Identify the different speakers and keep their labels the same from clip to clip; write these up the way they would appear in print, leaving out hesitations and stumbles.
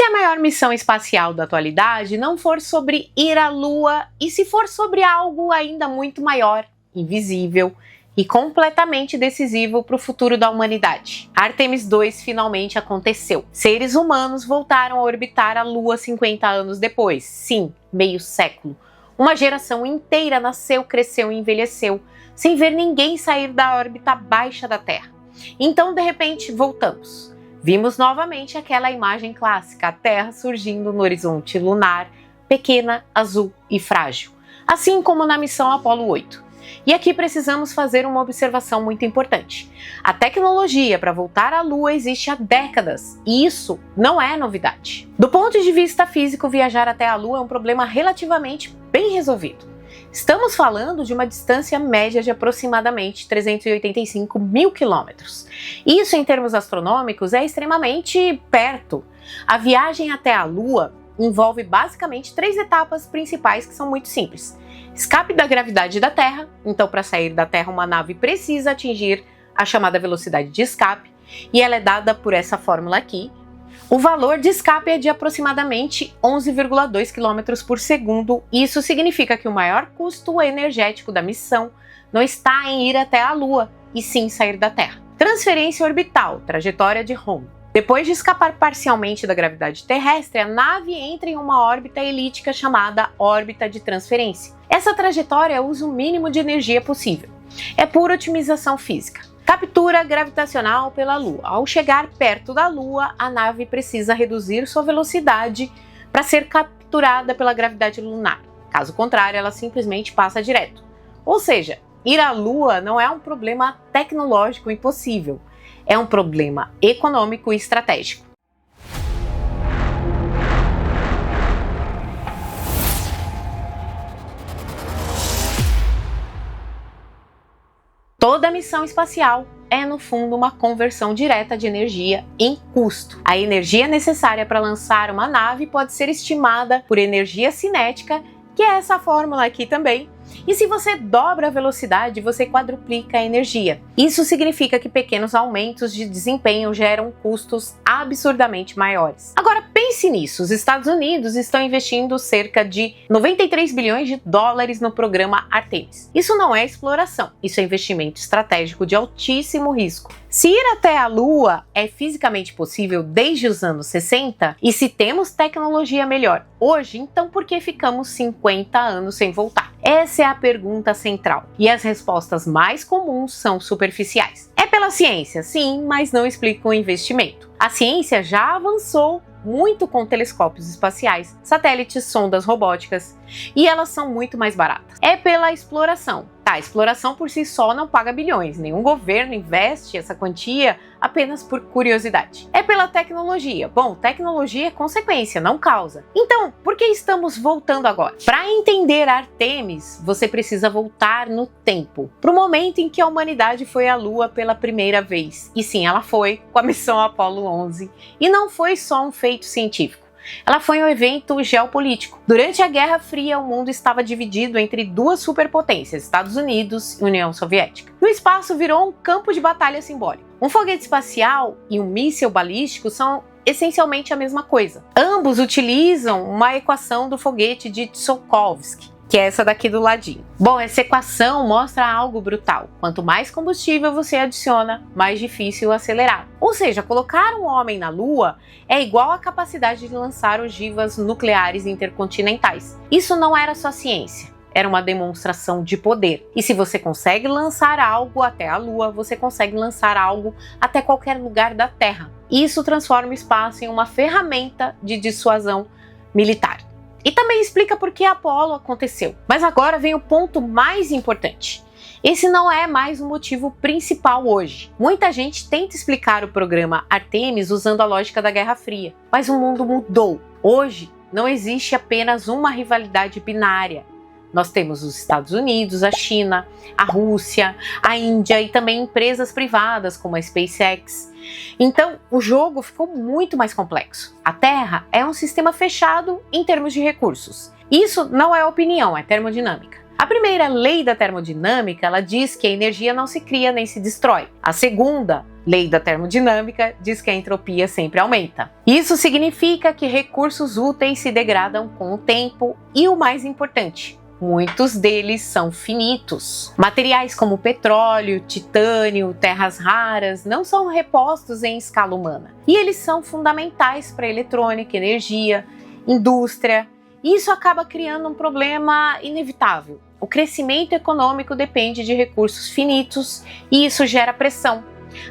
Speaker 1: a maior missão espacial da atualidade não for sobre ir à Lua e se for sobre algo ainda muito maior, invisível e completamente decisivo para o futuro da humanidade. Artemis 2 finalmente aconteceu. Seres humanos voltaram a orbitar a Lua 50 anos depois. Sim, meio século. Uma geração inteira nasceu, cresceu e envelheceu, sem ver ninguém sair da órbita baixa da Terra. Então, de repente, voltamos. Vimos novamente aquela imagem clássica, a Terra surgindo no horizonte lunar, pequena, azul e frágil, assim como na missão Apollo 8. E aqui precisamos fazer uma observação muito importante. A tecnologia para voltar à Lua existe há décadas, e isso não é novidade. Do ponto de vista físico, viajar até a Lua é um problema relativamente bem resolvido. Estamos falando de uma distância média de aproximadamente 385 mil quilômetros. Isso, em termos astronômicos, é extremamente perto. A viagem até a Lua envolve basicamente 3 etapas principais que são muito simples. Escape da gravidade da Terra, então para sair da Terra uma nave precisa atingir a chamada velocidade de escape, e ela é dada por essa fórmula aqui. O valor de escape é de aproximadamente 11,2 km por segundo, e isso significa que o maior custo energético da missão não está em ir até a Lua, e sim sair da Terra. Transferência orbital, trajetória de Home. Depois de escapar parcialmente da gravidade terrestre, a nave entra em uma órbita elíptica chamada órbita de transferência. Essa trajetória usa o mínimo de energia possível. É pura otimização física. Captura gravitacional pela Lua. Ao chegar perto da Lua, a nave precisa reduzir sua velocidade para ser capturada pela gravidade lunar. Caso contrário, ela simplesmente passa direto. Ou seja, ir à Lua não é um problema tecnológico impossível. É um problema econômico e estratégico. Toda missão espacial é, no fundo, uma conversão direta de energia em custo. A energia necessária para lançar uma nave pode ser estimada por energia cinética, que é essa fórmula aqui também. E se você dobra a velocidade, você quadruplica a energia. Isso significa que pequenos aumentos de desempenho geram custos absurdamente maiores. Agora pense nisso, os Estados Unidos estão investindo cerca de 93 bilhões de dólares no programa Artemis. Isso não é exploração, isso é investimento estratégico de altíssimo risco. Se ir até a Lua é fisicamente possível desde os anos 60, e se temos tecnologia melhor hoje, então por que ficamos 50 anos sem voltar? Essa é a pergunta central, e as respostas mais comuns são superficiais. É pela ciência, sim, mas não explica o investimento. A ciência já avançou muito com telescópios espaciais, satélites, sondas robóticas, e elas são muito mais baratas. É pela exploração. A exploração por si só não paga bilhões, nenhum governo investe essa quantia apenas por curiosidade. É pela tecnologia. Bom, tecnologia é consequência, não causa. Então, por que estamos voltando agora? Para entender Artemis, você precisa voltar no tempo, para o momento em que a humanidade foi à Lua pela primeira vez. E sim, ela foi com a missão Apollo 11. E não foi só um feito científico. Ela foi um evento geopolítico. Durante a Guerra Fria, o mundo estava dividido entre duas superpotências, Estados Unidos e União Soviética. O espaço virou um campo de batalha simbólico. Um foguete espacial e um míssil balístico são essencialmente a mesma coisa. Ambos utilizam uma equação do foguete de Tsiolkovsky, que é essa daqui do ladinho. Bom, essa equação mostra algo brutal. Quanto mais combustível você adiciona, mais difícil acelerar. Ou seja, colocar um homem na Lua é igual à capacidade de lançar ogivas nucleares intercontinentais. Isso não era só ciência, era uma demonstração de poder. E se você consegue lançar algo até a Lua, você consegue lançar algo até qualquer lugar da Terra. Isso transforma o espaço em uma ferramenta de dissuasão militar. E também explica por que Apollo aconteceu. Mas agora vem o ponto mais importante. Esse não é mais o motivo principal hoje. Muita gente tenta explicar o programa Artemis usando a lógica da Guerra Fria. Mas o mundo mudou. Hoje não existe apenas uma rivalidade binária. Nós temos os Estados Unidos, a China, a Rússia, a Índia e também empresas privadas como a SpaceX. Então, o jogo ficou muito mais complexo. A Terra é um sistema fechado em termos de recursos. Isso não é opinião, é termodinâmica. A primeira lei da termodinâmica, ela diz que a energia não se cria nem se destrói. A segunda, Lei da termodinâmica diz que a entropia sempre aumenta. Isso significa que recursos úteis se degradam com o tempo e, o mais importante, muitos deles são finitos. Materiais como petróleo, titânio, terras raras não são repostos em escala humana. E eles são fundamentais para a eletrônica, energia, indústria. E isso acaba criando um problema inevitável. O crescimento econômico depende de recursos finitos e isso gera pressão.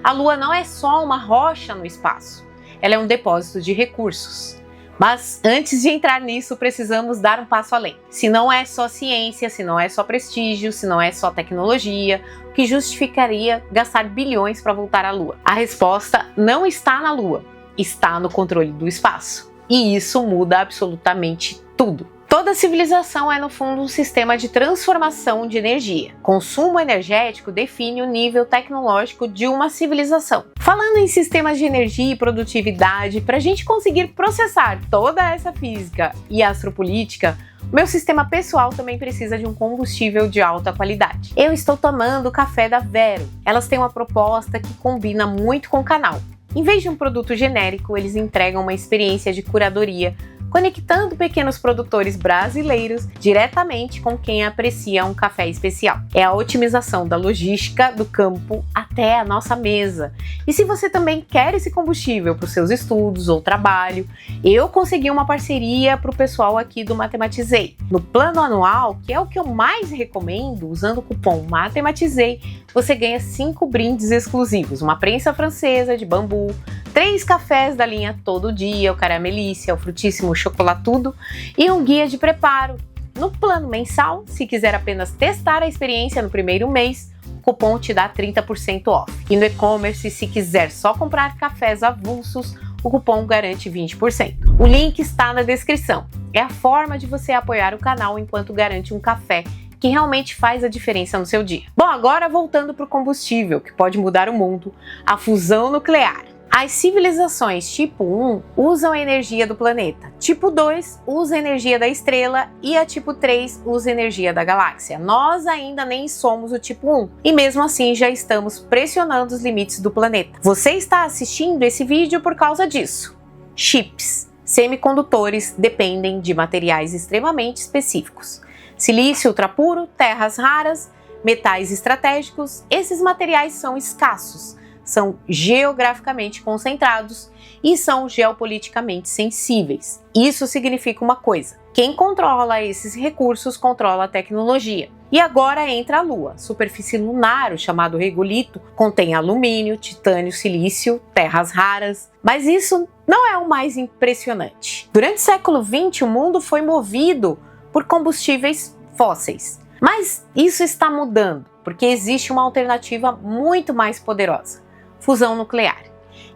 Speaker 1: A Lua não é só uma rocha no espaço, ela é um depósito de recursos. Mas antes de entrar nisso, precisamos dar um passo além. Se não é só ciência, se não é só prestígio, se não é só tecnologia, o que justificaria gastar bilhões para voltar à Lua? A resposta não está na Lua, está no controle do espaço. E isso muda absolutamente tudo. Toda civilização é, no fundo, um sistema de transformação de energia. Consumo energético define o nível tecnológico de uma civilização. Falando em sistemas de energia e produtividade, para a gente conseguir processar toda essa física e astropolítica, o meu sistema pessoal também precisa de um combustível de alta qualidade. Eu estou tomando o café da Vero. Elas têm uma proposta que combina muito com o canal. Em vez de um produto genérico, eles entregam uma experiência de curadoria, conectando pequenos produtores brasileiros diretamente com quem aprecia um café especial. É a otimização da logística do campo até a nossa mesa. E se você também quer esse combustível para os seus estudos ou trabalho, eu consegui uma parceria para o pessoal aqui do Matematizei. No plano anual, que é o que eu mais recomendo, usando o cupom Matematizei, você ganha 5 brindes exclusivos, uma prensa francesa de bambu, 3 cafés da linha Todo Dia, o Caramelícia, o Frutíssimo Chocolatudo e um guia de preparo. No plano mensal, se quiser apenas testar a experiência no primeiro mês, o cupom te dá 30% off. E no e-commerce, se quiser só comprar cafés avulsos, o cupom garante 20%. O link está na descrição. É a forma de você apoiar o canal enquanto garante um café que realmente faz a diferença no seu dia. Bom, agora voltando para o combustível, que pode mudar o mundo, a fusão nuclear. As civilizações tipo 1 usam a energia do planeta, tipo 2 usa a energia da estrela e a tipo 3 usa a energia da galáxia. Nós ainda nem somos o tipo 1 e mesmo assim já estamos pressionando os limites do planeta. Você está assistindo esse vídeo por causa disso. Chips, semicondutores dependem de materiais extremamente específicos. Silício ultrapuro, terras raras, metais estratégicos, esses materiais são escassos, são geograficamente concentrados e são geopoliticamente sensíveis. Isso significa uma coisa: quem controla esses recursos controla a tecnologia. E agora entra a Lua. Superfície lunar, o chamado regolito, contém alumínio, titânio, silício, terras raras. Mas isso não é o mais impressionante. Durante o século XX, o mundo foi movido por combustíveis fósseis. Mas isso está mudando, porque existe uma alternativa muito mais poderosa: fusão nuclear.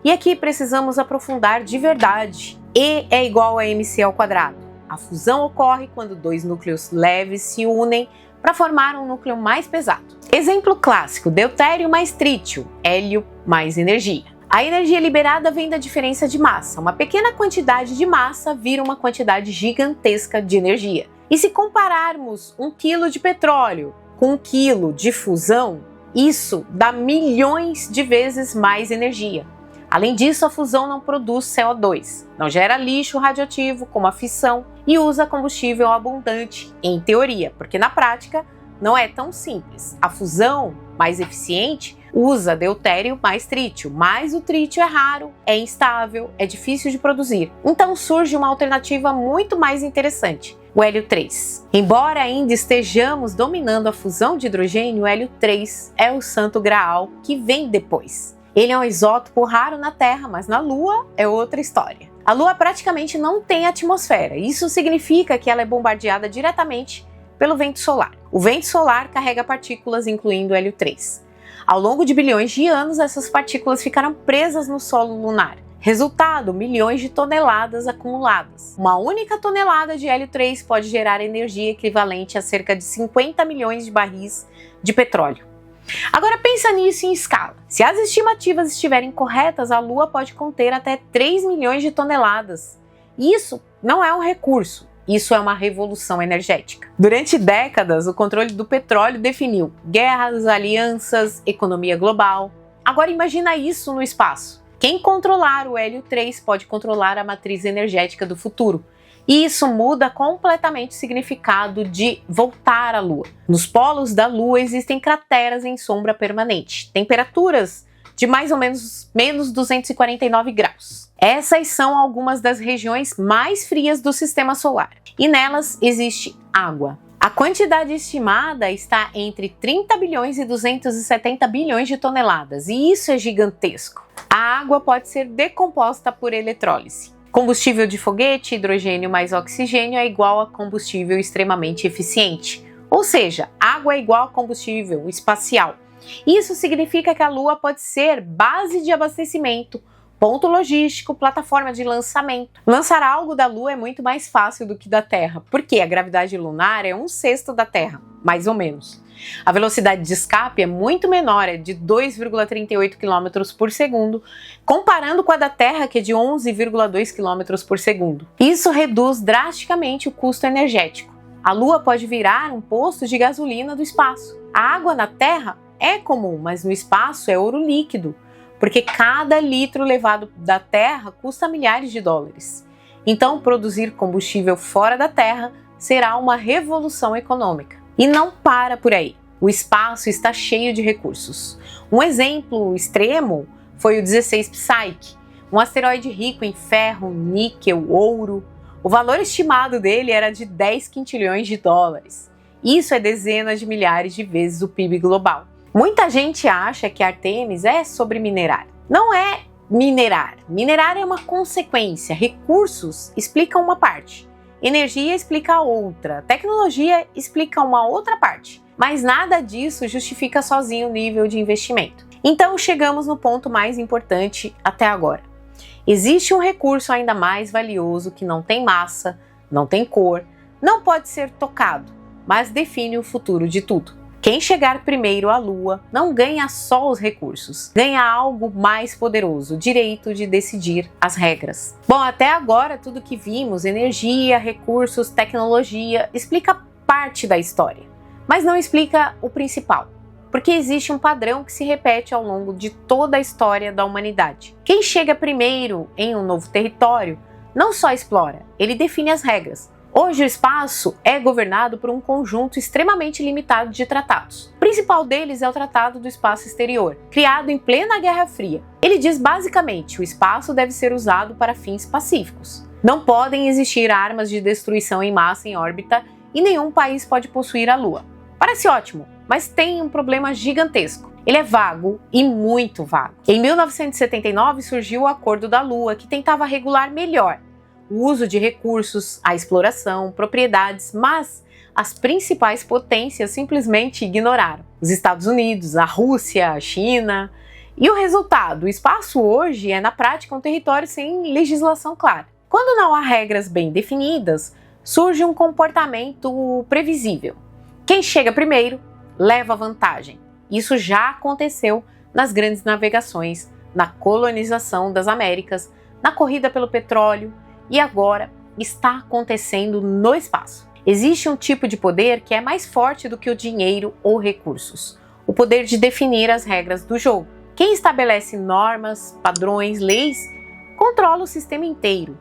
Speaker 1: E aqui precisamos aprofundar de verdade. E é igual a mc ao quadrado. A fusão ocorre quando dois núcleos leves se unem para formar um núcleo mais pesado. Exemplo clássico: deutério mais trítio, hélio mais energia. A energia liberada vem da diferença de massa. Uma pequena quantidade de massa vira uma quantidade gigantesca de energia. E se compararmos 1 quilo de petróleo com 1 quilo de fusão, isso dá milhões de vezes mais energia. Além disso, a fusão não produz CO2, não gera lixo radioativo como a fissão e usa combustível abundante, em teoria, porque na prática não é tão simples. A fusão mais eficiente usa deutério mais trítio, mas o trítio é raro, é instável, é difícil de produzir. Então surge uma alternativa muito mais interessante: o hélio 3. Embora ainda estejamos dominando a fusão de hidrogênio, o hélio 3 é o santo graal que vem depois. Ele é um isótopo raro na Terra, mas na Lua é outra história. A Lua praticamente não tem atmosfera. Isso significa que ela é bombardeada diretamente pelo vento solar. O vento solar carrega partículas, incluindo o hélio 3. Ao longo de bilhões de anos, essas partículas ficaram presas no solo lunar. Resultado: milhões de toneladas acumuladas. Uma única tonelada de hélio 3 pode gerar energia equivalente a cerca de 50 milhões de barris de petróleo. Agora pensa nisso em escala. Se as estimativas estiverem corretas, a Lua pode conter até 3 milhões de toneladas. Isso não é um recurso, isso é uma revolução energética. Durante décadas, o controle do petróleo definiu guerras, alianças, economia global. Agora imagina isso no espaço. Quem controlar o hélio 3 pode controlar a matriz energética do futuro. E isso muda completamente o significado de voltar à Lua. Nos polos da Lua existem crateras em sombra permanente, temperaturas de mais ou menos menos 249 graus. Essas são algumas das regiões mais frias do sistema solar, e nelas existe água. A quantidade estimada está entre 30 bilhões e 270 bilhões de toneladas, e isso é gigantesco. A água pode ser decomposta por eletrólise. Combustível de foguete, hidrogênio mais oxigênio é igual a combustível extremamente eficiente. Ou seja, água é igual a combustível espacial. Isso significa que a Lua pode ser base de abastecimento, ponto logístico, plataforma de lançamento. Lançar algo da Lua é muito mais fácil do que da Terra, porque a gravidade lunar é 1/6 da Terra, mais ou menos. A velocidade de escape é muito menor, é de 2,38 km por segundo, comparando com a da Terra, que é de 11,2 km por segundo. Isso reduz drasticamente o custo energético. A Lua pode virar um posto de gasolina do espaço. A água na Terra é comum, mas no espaço é ouro líquido, porque cada litro levado da Terra custa milhares de dólares. Então, produzir combustível fora da Terra será uma revolução econômica. E não para por aí. O espaço está cheio de recursos. Um exemplo extremo foi o 16 Psyche, um asteroide rico em ferro, níquel, ouro. O valor estimado dele era de 10 quintilhões de dólares. Isso é dezenas de milhares de vezes o PIB global. Muita gente acha que Artemis é sobre minerar. Não é minerar. Minerar é uma consequência. Recursos explicam uma parte. Energia explica a outra. Tecnologia explica uma outra parte. Mas nada disso justifica sozinho o nível de investimento. Então chegamos no ponto mais importante até agora. Existe um recurso ainda mais valioso que não tem massa, não tem cor, não pode ser tocado, mas define o futuro de tudo. Quem chegar primeiro à Lua não ganha só os recursos, ganha algo mais poderoso, o direito de decidir as regras. Bom, até agora tudo que vimos, energia, recursos, tecnologia, explica parte da história, mas não explica o principal, porque existe um padrão que se repete ao longo de toda a história da humanidade. Quem chega primeiro em um novo território não só explora, ele define as regras. Hoje o espaço é governado por um conjunto extremamente limitado de tratados. O principal deles é o Tratado do Espaço Exterior, criado em plena Guerra Fria. Ele diz basicamente que o espaço deve ser usado para fins pacíficos. Não podem existir armas de destruição em massa em órbita e nenhum país pode possuir a Lua. Parece ótimo, mas tem um problema gigantesco. Ele é vago e muito vago. Em 1979 surgiu o Acordo da Lua, que tentava regular melhor o uso de recursos, a exploração, propriedades, mas as principais potências simplesmente ignoraram. Os Estados Unidos, a Rússia, a China. E o resultado? O espaço hoje é, na prática, um território sem legislação clara. Quando não há regras bem definidas, surge um comportamento previsível. Quem chega primeiro leva vantagem. Isso já aconteceu nas grandes navegações, na colonização das Américas, na corrida pelo petróleo, e agora está acontecendo no espaço. Existe um tipo de poder que é mais forte do que o dinheiro ou recursos: o poder de definir as regras do jogo. Quem estabelece normas, padrões, leis, controla o sistema inteiro.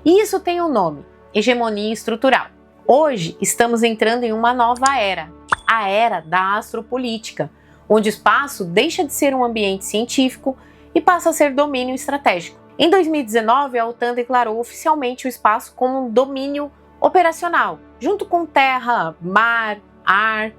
Speaker 1: E isso tem um nome: hegemonia estrutural. Hoje estamos entrando em uma nova era, a era da astropolítica, onde o espaço deixa de ser um ambiente científico e passa a ser domínio estratégico. Em 2019, a OTAN declarou oficialmente o espaço como um domínio operacional, junto com terra, mar, ar,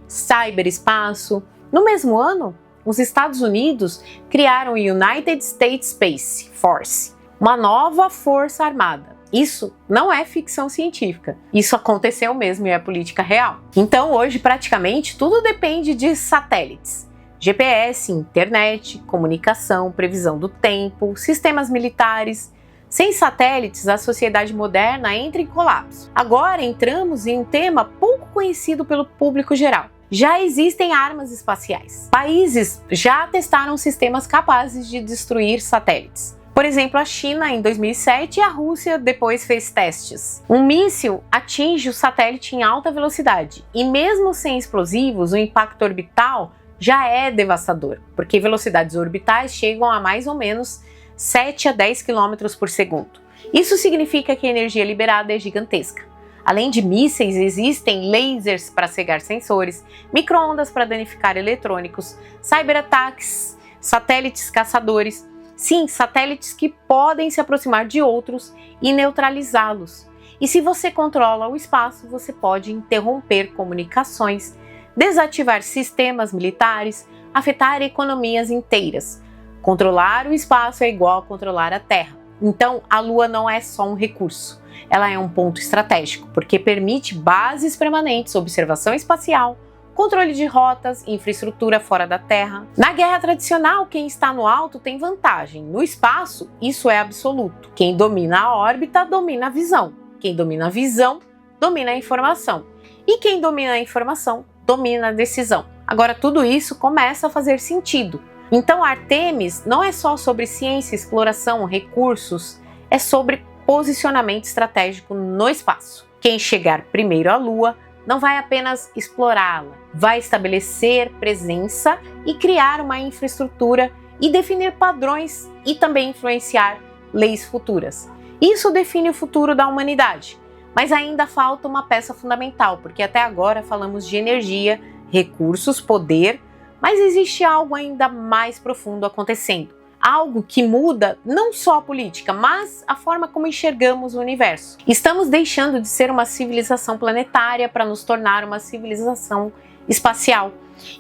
Speaker 1: ciberespaço. No mesmo ano, os Estados Unidos criaram o United States Space Force, uma nova força armada. Isso não é ficção científica, isso aconteceu mesmo e é política real. Então hoje praticamente tudo depende de satélites. GPS, internet, comunicação, previsão do tempo, sistemas militares. Sem satélites, a sociedade moderna entra em colapso. Agora entramos em um tema pouco conhecido pelo público geral. Já existem armas espaciais. Países já testaram sistemas capazes de destruir satélites. Por exemplo, a China em 2007 e a Rússia depois fez testes. Um míssil atinge o satélite em alta velocidade e mesmo sem explosivos, o impacto orbital já é devastador, porque velocidades orbitais chegam a mais ou menos 7 a 10 km por segundo. Isso significa que a energia liberada é gigantesca. Além de mísseis, existem lasers para cegar sensores, micro-ondas para danificar eletrônicos, cyberataques, satélites caçadores. Sim, satélites que podem se aproximar de outros e neutralizá-los. E se você controla o espaço, você pode interromper comunicações, desativar sistemas militares, afetar economias inteiras. Controlar o espaço é igual a controlar a Terra. Então, a Lua não é só um recurso. Ela é um ponto estratégico, porque permite bases permanentes, observação espacial, controle de rotas, infraestrutura fora da Terra. Na guerra tradicional, quem está no alto tem vantagem. No espaço, isso é absoluto. Quem domina a órbita, domina a visão. Quem domina a visão, domina a informação. E quem domina a informação, domina a decisão. Agora, tudo isso começa a fazer sentido. Então, Artemis não é só sobre ciência, exploração, recursos, é sobre posicionamento estratégico no espaço. Quem chegar primeiro à Lua não vai apenas explorá-la, vai estabelecer presença e criar uma infraestrutura e definir padrões e também influenciar leis futuras. Isso define o futuro da humanidade, mas ainda falta uma peça fundamental, porque até agora falamos de energia, recursos, poder, mas existe algo ainda mais profundo acontecendo. Algo que muda não só a política, mas a forma como enxergamos o universo. Estamos deixando de ser uma civilização planetária para nos tornar uma civilização espacial.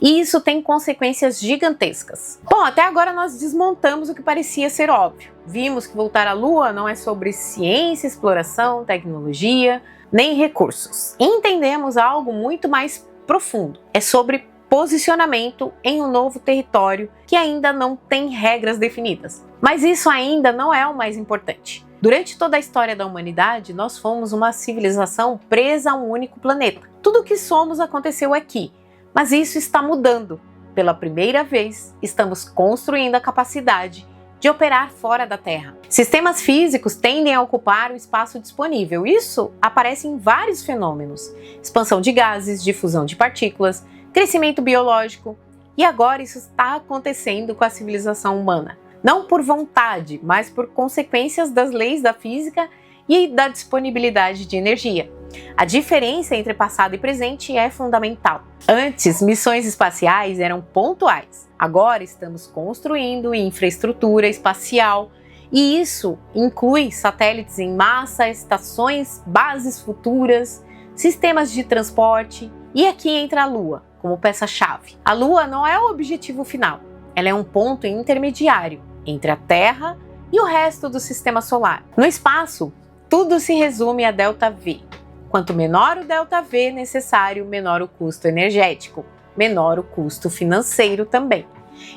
Speaker 1: E isso tem consequências gigantescas. Bom, até agora nós desmontamos o que parecia ser óbvio. Vimos que voltar à Lua não é sobre ciência, exploração, tecnologia, nem recursos. Entendemos algo muito mais profundo. É sobre posicionamento em um novo território que ainda não tem regras definidas. Mas isso ainda não é o mais importante. Durante toda a história da humanidade, nós fomos uma civilização presa a um único planeta. Tudo o que somos aconteceu aqui, mas isso está mudando. Pela primeira vez, estamos construindo a capacidade de operar fora da Terra. Sistemas físicos tendem a ocupar o espaço disponível. Isso aparece em vários fenômenos: expansão de gases, difusão de partículas, crescimento biológico, e agora isso está acontecendo com a civilização humana. Não por vontade, mas por consequências das leis da física e da disponibilidade de energia. A diferença entre passado e presente é fundamental. Antes, missões espaciais eram pontuais. Agora estamos construindo infraestrutura espacial, e isso inclui satélites em massa, estações, bases futuras, sistemas de transporte, e aqui entra a Lua como peça-chave. A Lua não é o objetivo final, ela é um ponto intermediário entre a Terra e o resto do sistema solar. No espaço, tudo se resume a ΔV. Quanto menor o ΔV necessário, menor o custo energético, menor o custo financeiro também.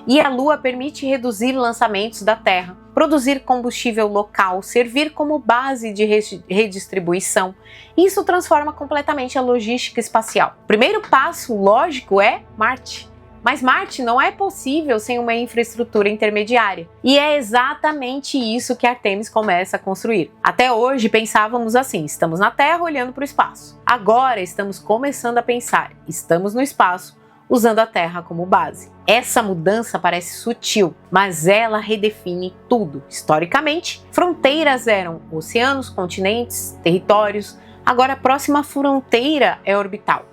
Speaker 1: E a Lua permite reduzir lançamentos da Terra, produzir combustível local, servir como base de redistribuição. Isso transforma completamente a logística espacial. O primeiro passo lógico é Marte. Mas Marte não é possível sem uma infraestrutura intermediária. E é exatamente isso que Artemis começa a construir. Até hoje pensávamos assim: estamos na Terra olhando para o espaço. Agora estamos começando a pensar: estamos no espaço usando a Terra como base. Essa mudança parece sutil, mas ela redefine tudo. Historicamente, fronteiras eram oceanos, continentes, territórios. Agora a próxima fronteira é orbital.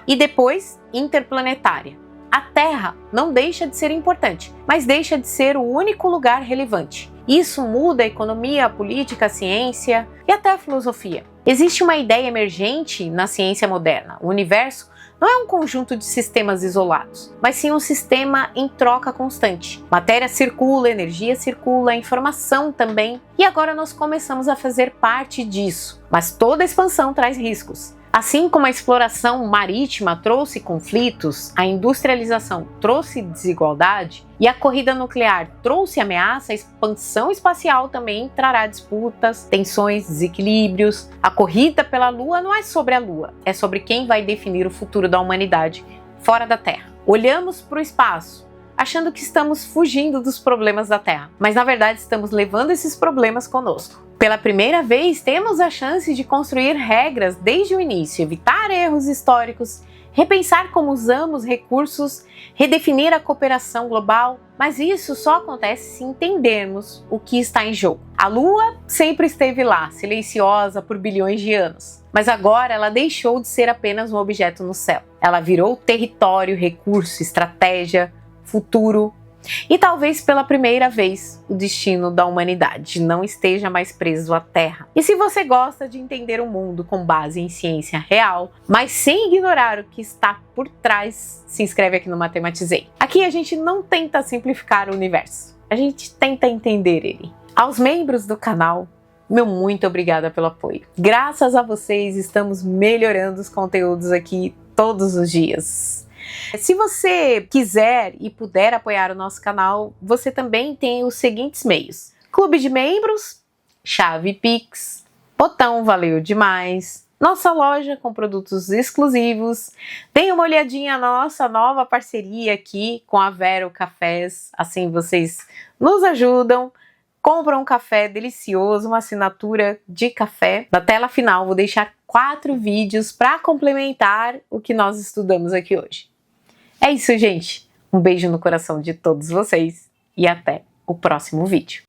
Speaker 1: E depois, interplanetária. A Terra não deixa de ser importante, mas deixa de ser o único lugar relevante. Isso muda a economia, a política, a ciência e até a filosofia. Existe uma ideia emergente na ciência moderna: o universo não é um conjunto de sistemas isolados, mas sim um sistema em troca constante. Matéria circula, energia circula, informação também, e agora nós começamos a fazer parte disso. Mas toda expansão traz riscos. Assim como a exploração marítima trouxe conflitos, a industrialização trouxe desigualdade e a corrida nuclear trouxe ameaça, a expansão espacial também trará disputas, tensões, desequilíbrios. A corrida pela Lua não é sobre a Lua, é sobre quem vai definir o futuro da humanidade fora da Terra. Olhamos para o espaço, achando que estamos fugindo dos problemas da Terra, mas na verdade estamos levando esses problemas conosco. Pela primeira vez, temos a chance de construir regras desde o início, evitar erros históricos, repensar como usamos recursos, redefinir a cooperação global, mas isso só acontece se entendermos o que está em jogo. A Lua sempre esteve lá, silenciosa por bilhões de anos, mas agora ela deixou de ser apenas um objeto no céu. Ela virou território, recurso, estratégia, futuro. E talvez pela primeira vez o destino da humanidade não esteja mais preso à Terra. E se você gosta de entender o mundo com base em ciência real, mas sem ignorar o que está por trás, se inscreve aqui no Matematizei. Aqui a gente não tenta simplificar o universo, a gente tenta entender ele. Aos membros do canal, meu muito obrigada pelo apoio. Graças a vocês estamos melhorando os conteúdos aqui todos os dias. Se você quiser e puder apoiar o nosso canal, você também tem os seguintes meios: Clube de Membros, chave Pix, botão Valeu Demais, nossa loja com produtos exclusivos. Dêem uma olhadinha na nossa nova parceria aqui com a Vero Cafés, assim vocês nos ajudam. Compram um café delicioso, uma assinatura de café. Na tela final vou deixar 4 vídeos para complementar o que nós estudamos aqui hoje. É isso, gente. Um beijo no coração de todos vocês e até o próximo vídeo.